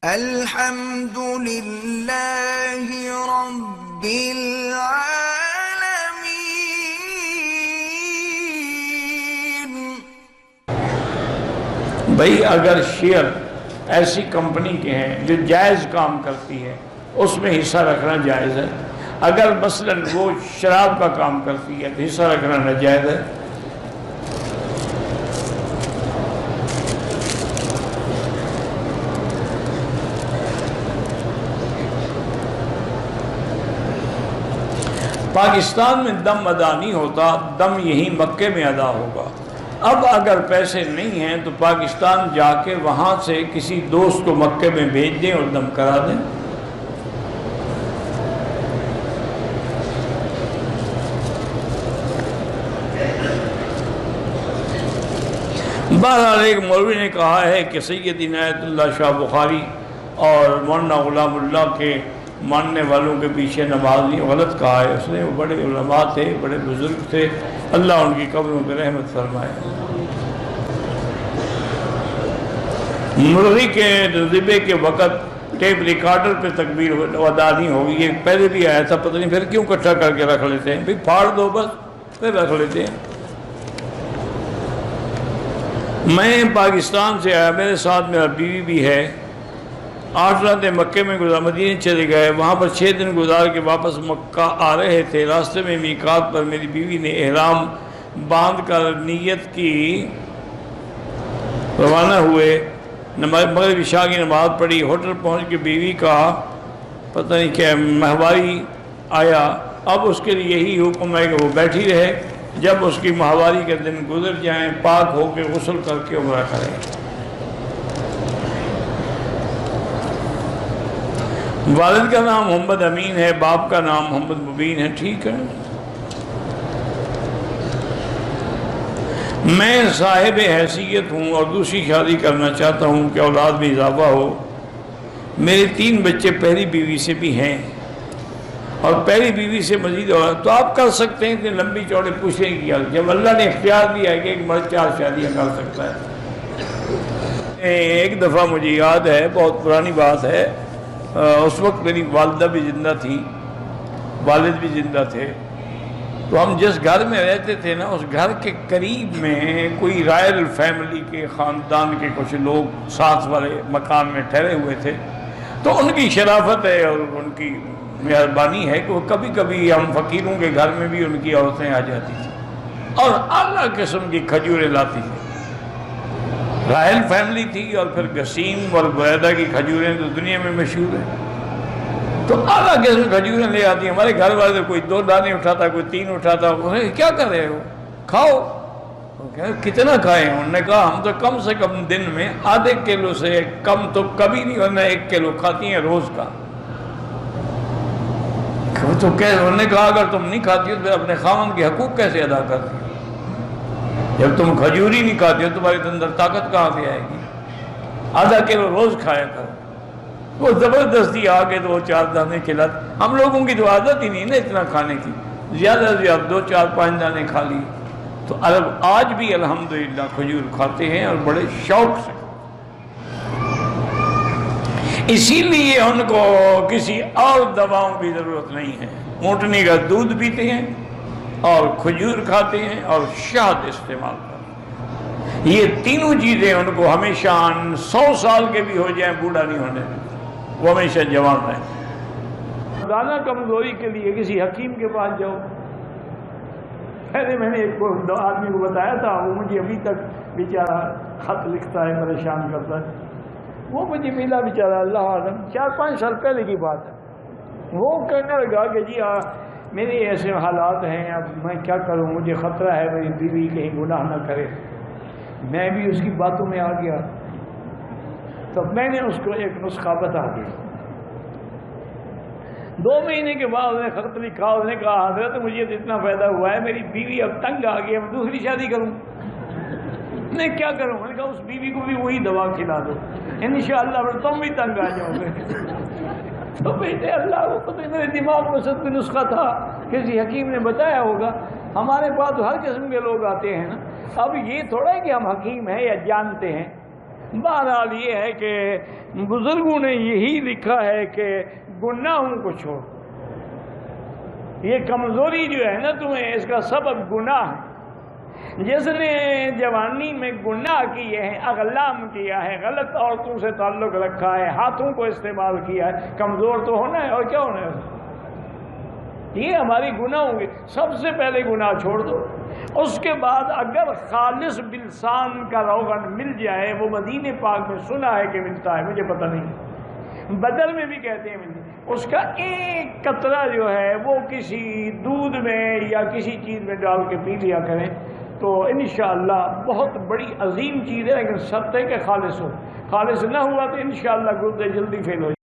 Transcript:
الحمد للہ رب العالمین۔ بھئی اگر شیئر ایسی کمپنی کے ہیں جو جائز کام کرتی ہے اس میں حصہ رکھنا جائز ہے، اگر مثلا وہ شراب کا کام کرتی ہے تو حصہ رکھنا ناجائز ہے۔ پاکستان میں دم ادا نہیں ہوتا، دم یہی مکے میں ادا ہوگا۔ اب اگر پیسے نہیں ہیں تو پاکستان جا کے وہاں سے کسی دوست کو مکے میں بھیج دیں اور دم کرا دیں۔ بہرحال ایک مولوی نے کہا ہے کہ سید عنایت اللہ شاہ بخاری اور مولانا غلام اللہ کے ماننے والوں کے پیچھے نماز نہیں، غلط کہا ہے اس نے۔ وہ بڑے علماء تھے، بڑے بزرگ تھے، اللہ ان کی قبروں پہ رحمت فرمائے۔ مرغی کے ذبح کے وقت ٹیپ ریکارڈر پہ تکبیر ادا نہیں ہوگی، یہ پہلے بھی آیا تھا، پتہ نہیں پھر کیوں اکٹھا کر کے رکھ لیتے ہیں، پھر پھاڑ دو بس پھر رکھ لیتے ہیں۔ میں پاکستان سے آیا، میرے ساتھ میرا بیوی بھی ہے، 8 راتیں مکے میں گزار، مدینے چلے گئے، وہاں پر 6 دن گزار کے واپس مکہ آ رہے تھے۔ راستے میں میقات پر میری بیوی نے احرام باندھ کر نیت کی، روانہ ہوئے، مغرب عشاء کی نماز پڑھی، ہوٹل پہنچ کے بیوی کا پتہ نہیں کیا ماہواری آیا۔ اب اس کے لیے یہی حکم ہے کہ وہ بیٹھی رہے، جب اس کی ماہواری کے دن گزر جائیں پاک ہو کے غسل کر کے عمرہ کریں۔ والد کا نام محمد امین ہے، باپ کا نام محمد مبین ہے، ٹھیک ہے۔ میں صاحب حیثیت ہوں اور دوسری شادی کرنا چاہتا ہوں کہ اولاد میں اضافہ ہو۔ میرے 3 بچے پہلی بیوی سے بھی ہیں اور پہلی بیوی سے مزید اولاد، تو آپ کر سکتے ہیں کہ لمبی چوڑے پوچھیں کیا، جب اللہ نے اختیار دیا ہے کہ ایک مرد 4 شادیاں کر سکتا ہے۔ ایک دفعہ مجھے یاد ہے، بہت پرانی بات ہے، اس وقت میری والدہ بھی زندہ تھی، والد بھی زندہ تھے، تو ہم جس گھر میں رہتے تھے نا، اس گھر کے قریب میں کوئی رائل فیملی کے خاندان کے کچھ لوگ ساتھ والے مکان میں ٹھہرے ہوئے تھے۔ تو ان کی شرافت ہے اور ان کی مہربانی ہے کہ وہ کبھی کبھی ہم فقیروں کے گھر میں بھی ان کی عورتیں آ جاتی تھیں اور اعلیٰ قسم کی کھجوریں لاتی تھیں۔ رائل فیملی تھی اور پھر گسیم اور بریدہ کی کھجوریں تو دنیا میں مشہور ہیں، تو اعلیٰ قسم کھجوریں لے آتی ہیں۔ ہمارے گھر والے کوئی 2 دانے اٹھاتا، کوئی 3 اٹھاتا، انہیں کیا کر رہے ہو، کھاؤ۔ کتنا کھائیں؟ انہوں نے کہا ہم تو کم سے کم دن میں ½ کلو سے کم تو کبھی نہیں، ورنہ 1 کلو کھاتی ہیں روز کا۔ تو انہوں نے کہا اگر تم نہیں کھاتی ہو تو اپنے خاوند کے حقوق کیسے ادا کرتی ہو؟ جب تم کھجور ہی نہیں کھاتی ہو تمہارے اندر طاقت کہاں سے آئے گی؟ ½ کلو روز کھایا کرو۔ وہ زبردستی آ کے 2-4 دانے کھلاتے، ہم لوگوں کی تو عادت ہی نہیں نا اتنا کھانے کی، زیادہ سے زیادہ 2-4-5 دانے کھا لی۔ تو عرب آج بھی الحمدللہ کھجور کھاتے ہیں اور بڑے شوق سے، اسی لیے ان کو کسی اور دواؤں کی ضرورت نہیں ہے۔ اونٹنی کا دودھ پیتے ہیں اور کھجور کھاتے ہیں اور شہد استعمال کرتے ہیں۔ یہ تینوں چیزیں ان کو ہمیشہ 100 سال کے بھی ہو جائیں بوڑھا نہیں ہونے دیتے، وہ ہمیشہ جوان رہیں۔ دانہ کمزوری کے لیے کسی حکیم کے پاس جاؤ۔ پہلے میں نے ایک آدمی کو بتایا تھا، وہ مجھے ابھی تک بیچارہ خط لکھتا ہے، پریشان کرتا ہے۔ وہ مجھے ملا بیچارہ، اللہ عالم 4-5 سال پہلے کی بات ہے۔ وہ کہنے لگا کہ جی میرے ایسے حالات ہیں، اب میں کیا کروں، مجھے خطرہ ہے میری بیوی کہیں گناہ نہ کرے۔ میں بھی اس کی باتوں میں آ گیا، تو میں نے اس کو ایک نسخہ بتا دیا۔ 2 مہینے کے بعد انہیں خط لکھا، اس نے کہا حضرت مجھے تو اتنا فائدہ ہوا ہے، میری بیوی اب تنگ آ گئی، اب دوسری شادی کروں۔ میں کیا کروں؟ میں نے کہا اس بیوی کو بھی وہی دوا کھلا دو، انشاءاللہ پھر تم بھی تنگ آ جاؤ گے۔ تو بیٹے اللہ کو پتہ، میرے دماغ میں سب کوئی نسخہ تھا، کسی حکیم نے بتایا ہوگا۔ ہمارے پاس ہر قسم کے لوگ آتے ہیں نا۔ اب یہ تھوڑا ہے کہ ہم حکیم ہیں یا جانتے ہیں، بہرحال یہ ہے کہ بزرگوں نے یہی لکھا ہے کہ گناہوں کو چھوڑ، یہ کمزوری جو ہے نا تمہیں، اس کا سبب گناہ ہے۔ جس نے جوانی میں گناہ کیے ہیں، اغلام کیا ہے، غلط عورتوں سے تعلق رکھا ہے، ہاتھوں کو استعمال کیا ہے، کمزور تو ہونا ہے، اور کیا ہونا ہے؟ یہ ہماری گناہ ہوں گے۔ سب سے پہلے گناہ چھوڑ دو، اس کے بعد اگر خالص بلسان کا روغن مل جائے، وہ مدینہ پاک میں سنا ہے کہ ملتا ہے، مجھے پتہ نہیں، بدر میں بھی کہتے ہیں ملتا ہے، اس کا ایک قطرہ جو ہے وہ کسی دودھ میں یا کسی چیز میں ڈال کے پی لیا کریں تو انشاءاللہ بہت بڑی عظیم چیز ہے، لیکن شرط ہے کہ خالص ہو۔ خالص نہ ہوا تو انشاءاللہ گردے جلدی فیل ہو جائے۔